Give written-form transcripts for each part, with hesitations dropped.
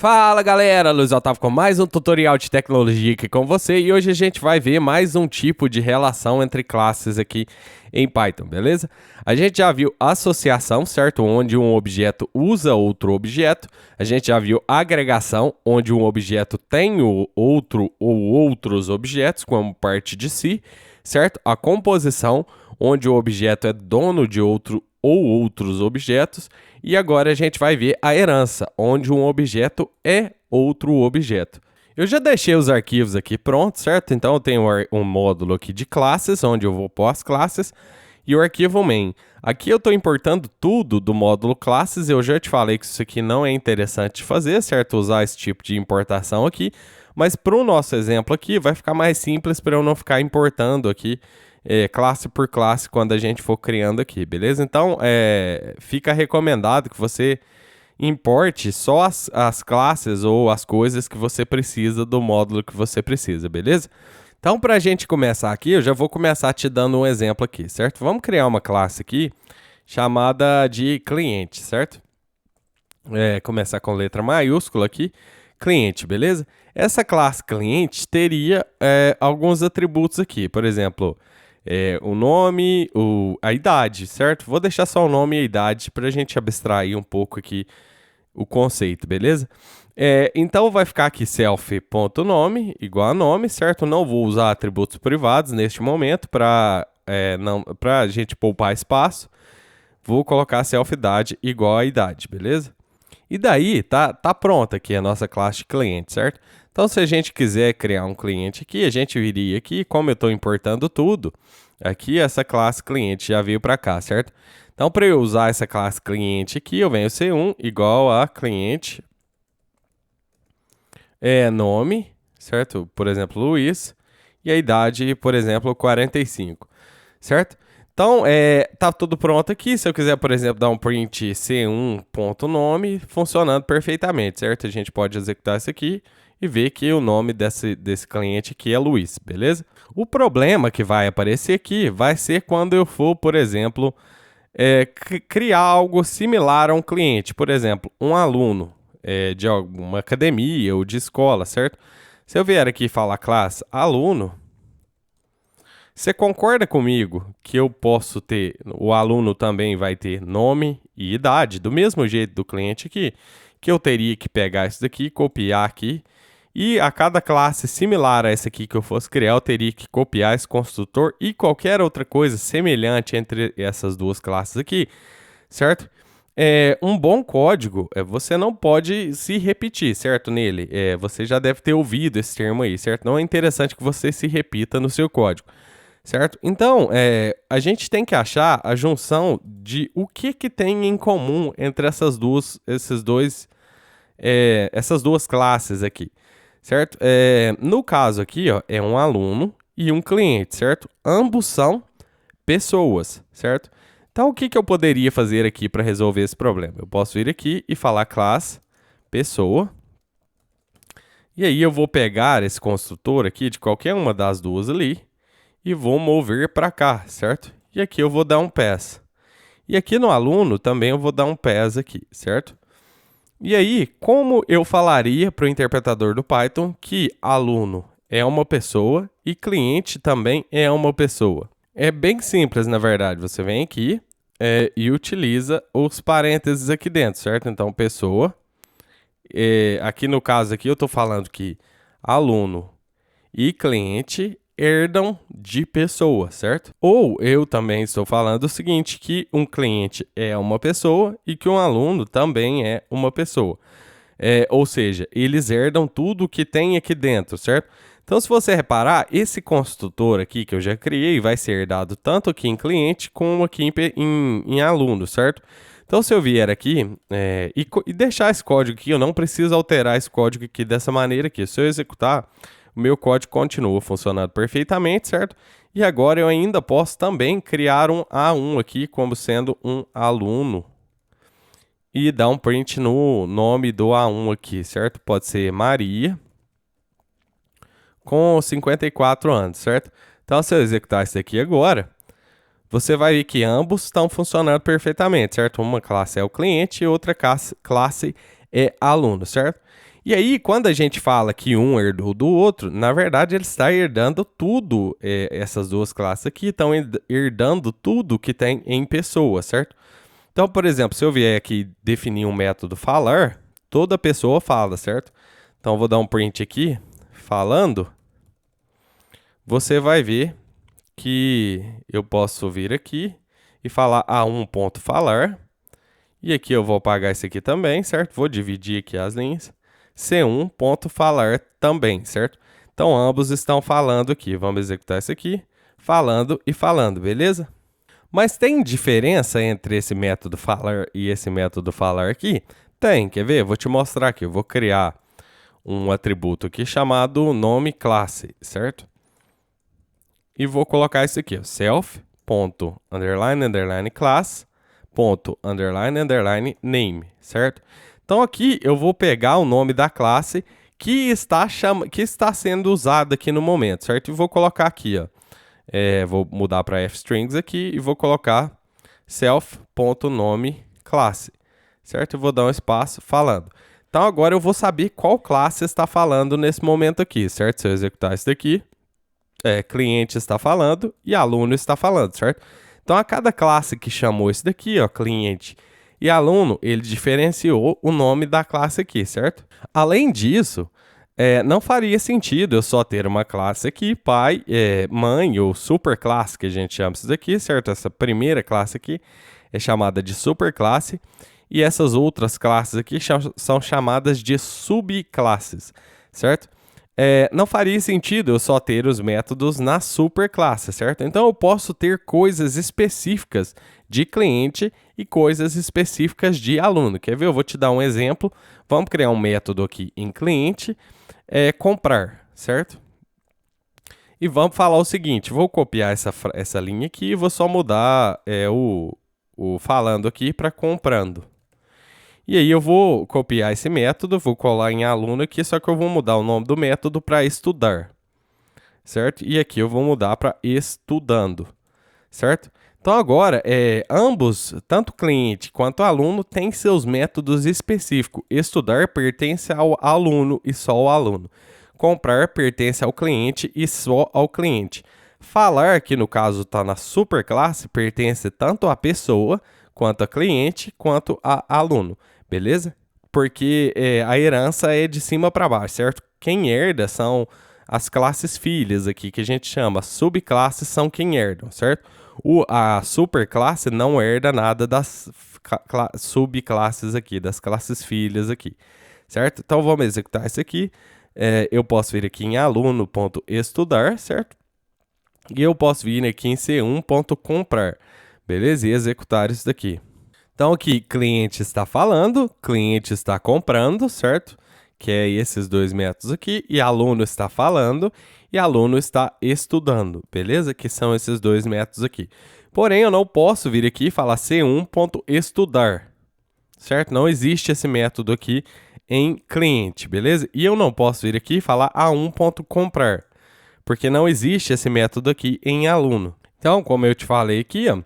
Fala galera, Luiz Otávio com mais um tutorial de tecnologia aqui com você e hoje a gente vai ver mais um tipo de relação entre classes aqui em Python, beleza? A gente já viu associação, certo? Onde um objeto usa outro objeto. A gente já viu agregação, onde um objeto tem o outro ou outros objetos como parte de si, certo? A composição, onde o objeto é dono de outro ou outros objetos, e agora a gente vai ver a herança, onde um objeto é outro objeto. Eu já deixei os arquivos aqui prontos, certo? Então eu tenho um módulo aqui de classes, onde eu vou pôr as classes, e o arquivo main. Aqui eu estou importando tudo do módulo classes, eu já te falei que isso aqui não é interessante de fazer, certo? Usar esse tipo de importação aqui, mas para o nosso exemplo aqui vai ficar mais simples para eu não ficar importando aqui classe por classe quando a gente for criando aqui, beleza? Então, fica recomendado que você importe só as classes ou as coisas que você precisa do módulo que você precisa, beleza? Então, para a gente começar aqui, eu já vou começar te dando um exemplo aqui, certo? Vamos criar uma classe aqui chamada de cliente, certo? Começar com letra maiúscula aqui, cliente, beleza? Essa classe cliente teria alguns atributos aqui, por exemplo, o nome, a idade, certo? Vou deixar só o nome e a idade para a gente abstrair um pouco aqui o conceito, beleza? Então vai ficar aqui self.nome igual a nome, certo? Não vou usar atributos privados neste momento para a gente poupar espaço. Vou colocar self-idade igual a idade, beleza? E daí tá pronta aqui a nossa classe de cliente, certo? Então, se a gente quiser criar um cliente aqui, a gente viria aqui, como eu estou importando tudo, aqui essa classe cliente já veio para cá, certo? Então, para eu usar essa classe cliente aqui, eu venho C1 igual a cliente, nome, certo? Por exemplo, Luiz, e a idade, por exemplo, 45, certo? Então, tá tudo pronto aqui. Se eu quiser, por exemplo, dar um print c1.nome, funcionando perfeitamente, certo? A gente pode executar isso aqui e ver que o nome desse cliente aqui é Luiz, beleza? O problema que vai aparecer aqui vai ser quando eu for, por exemplo, criar algo similar a um cliente. Por exemplo, um aluno de alguma academia ou de escola, certo? Se eu vier aqui e falar classe aluno, você concorda comigo que eu posso ter, o aluno também vai ter nome e idade, do mesmo jeito do cliente aqui, que eu teria que pegar isso daqui, copiar aqui, e a cada classe similar a essa aqui que eu fosse criar, eu teria que copiar esse construtor e qualquer outra coisa semelhante entre essas duas classes aqui, certo? Um bom código, você não pode se repetir, certo, nele. Você já deve ter ouvido esse termo aí, certo? Não é interessante que você se repita no seu código. Certo? Então, a gente tem que achar a junção de o que tem em comum entre essas duas classes aqui, certo? No caso aqui, ó, é um aluno e um cliente, certo? Ambos são pessoas, certo? Então, o que eu poderia fazer aqui para resolver esse problema? Eu posso vir aqui e falar classe pessoa. E aí eu vou pegar esse construtor aqui de qualquer uma das duas ali e vou mover para cá, certo? E aqui eu vou dar um pass. E aqui no aluno também eu vou dar um pass aqui, certo? E aí, como eu falaria para o interpretador do Python que aluno é uma pessoa e cliente também é uma pessoa? É bem simples, na verdade. Você vem aqui e utiliza os parênteses aqui dentro, certo? Então, pessoa. Aqui no caso aqui eu estou falando que aluno e cliente herdam de pessoa, certo? Ou eu também estou falando o seguinte, que um cliente é uma pessoa e que um aluno também é uma pessoa. Ou seja, eles herdam tudo que tem aqui dentro, certo? Então, se você reparar, esse construtor aqui que eu já criei vai ser herdado tanto aqui em cliente como aqui em aluno, certo? Então, se eu vier aqui e deixar esse código aqui, eu não preciso alterar esse código aqui dessa maneira aqui. Se eu executar, o meu código continua funcionando perfeitamente, certo? E agora eu ainda posso também criar um A1 aqui como sendo um aluno e dar um print no nome do A1 aqui, certo? Pode ser Maria com 54 anos, certo? Então, se eu executar isso aqui agora, você vai ver que ambos estão funcionando perfeitamente, certo? Uma classe é o cliente e outra classe é aluno, certo? E aí, quando a gente fala que um herdou do outro, na verdade ele está herdando tudo, essas duas classes aqui estão herdando tudo que tem em pessoa, certo? Então, por exemplo, se eu vier aqui definir um método falar, toda pessoa fala, certo? Então, eu vou dar um print aqui, falando, você vai ver que eu posso vir aqui e falar A1.falar, e aqui eu vou apagar isso aqui também, certo? Vou dividir aqui as linhas. C1.falar também, certo? Então, ambos estão falando aqui. Vamos executar isso aqui, falando e falando, beleza? Mas tem diferença entre esse método falar e esse método falar aqui? Tem, quer ver? Vou te mostrar aqui. Eu vou criar um atributo aqui chamado nome classe, certo? E vou colocar isso aqui, self.class.name, certo? Então aqui eu vou pegar o nome da classe que está sendo usada aqui no momento, certo? E vou colocar aqui, ó. Vou mudar para fstrings aqui e vou colocar self.nome_classe, certo? Eu vou dar um espaço falando. Então agora eu vou saber qual classe está falando nesse momento aqui, certo? Se eu executar isso daqui, cliente está falando e aluno está falando, certo? Então a cada classe que chamou isso daqui, ó, cliente e aluno, ele diferenciou o nome da classe aqui, certo? Além disso, não faria sentido eu só ter uma classe aqui, pai, mãe ou superclasse, que a gente chama isso daqui, certo? Essa primeira classe aqui é chamada de superclasse e essas outras classes aqui são chamadas de subclasses, certo? Não faria sentido eu só ter os métodos na superclasse, certo? Então eu posso ter coisas específicas de cliente e coisas específicas de aluno. Quer ver? Eu vou te dar um exemplo. Vamos criar um método aqui em cliente, comprar, certo? E vamos falar o seguinte, vou copiar essa linha aqui e vou só mudar o falando aqui para comprando. E aí eu vou copiar esse método, vou colar em aluno aqui, só que eu vou mudar o nome do método para estudar, certo? E aqui eu vou mudar para estudando, certo? Então agora, ambos, tanto cliente quanto aluno, têm seus métodos específicos. Estudar pertence ao aluno e só ao aluno. Comprar pertence ao cliente e só ao cliente. Falar, que no caso está na superclasse, pertence tanto à pessoa, quanto a cliente, quanto a aluno. Beleza? Porque a herança é de cima para baixo, certo? Quem herda são as classes filhas aqui, que a gente chama. Subclasses são quem herdam, certo? A superclasse não herda nada das subclasses aqui, das classes filhas aqui, certo? Então vamos executar isso aqui. Eu posso vir aqui em aluno.estudar, certo? E eu posso vir aqui em c1.comprar, beleza? E executar isso daqui. Então aqui, cliente está falando, cliente está comprando, certo? Que é esses dois métodos aqui. E aluno está falando e aluno está estudando, beleza? Que são esses dois métodos aqui. Porém, eu não posso vir aqui e falar c1.estudar, certo? Não existe esse método aqui em cliente, beleza? E eu não posso vir aqui e falar a1.comprar, porque não existe esse método aqui em aluno. Então, como eu te falei aqui, ó,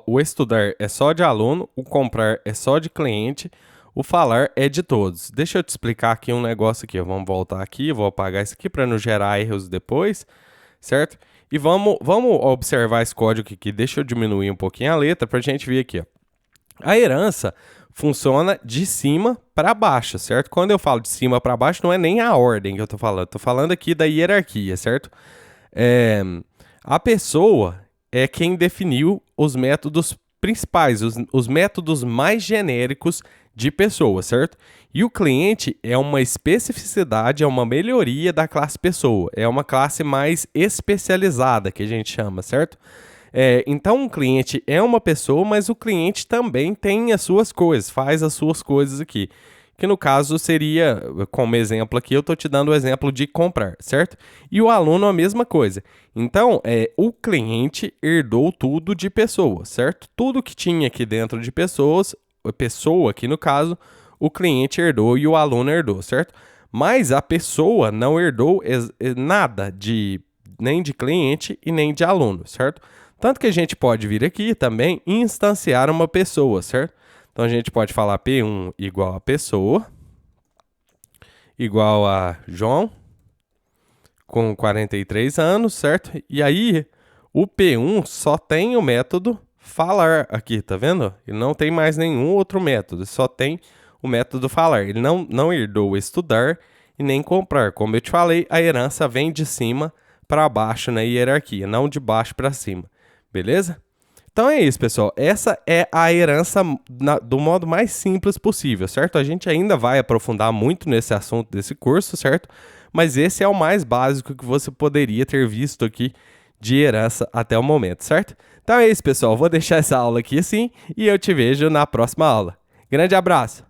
o estudar é só de aluno, o comprar é só de cliente, o falar é de todos. Deixa eu te explicar aqui um negócio aqui. Vamos voltar aqui, vou apagar isso aqui para não gerar erros depois, certo? E vamos observar esse código aqui. Deixa eu diminuir um pouquinho a letra para a gente ver aqui, ó. A herança funciona de cima para baixo, certo? Quando eu falo de cima para baixo, não é nem a ordem que eu tô falando aqui da hierarquia, certo? A pessoa é quem definiu os métodos principais, os métodos mais genéricos de pessoa, certo? E o cliente é uma especificidade, é uma melhoria da classe pessoa, é uma classe mais especializada que a gente chama, certo? Então, um cliente é uma pessoa, mas o cliente também tem as suas coisas, faz as suas coisas aqui. Que no caso seria, como exemplo aqui, eu estou te dando o exemplo de comprar, certo? E o aluno a mesma coisa. Então, o cliente herdou tudo de pessoa, certo? Tudo que tinha aqui dentro de pessoas, pessoa aqui no caso, o cliente herdou e o aluno herdou, certo? Mas a pessoa não herdou nada nem de cliente e nem de aluno, certo? Tanto que a gente pode vir aqui também instanciar uma pessoa, certo? Então a gente pode falar P1 igual a pessoa, igual a João, com 43 anos, certo? E aí, o P1 só tem o método falar aqui, tá vendo? Ele não tem mais nenhum outro método, só tem o método falar. Ele não herdou estudar e nem comprar. Como eu te falei, a herança vem de cima para baixo na hierarquia, não de baixo para cima, beleza? Então é isso, pessoal. Essa é a herança do modo mais simples possível, certo? A gente ainda vai aprofundar muito nesse assunto desse curso, certo? Mas esse é o mais básico que você poderia ter visto aqui de herança até o momento, certo? Então é isso, pessoal. Vou deixar essa aula aqui assim e eu te vejo na próxima aula. Grande abraço!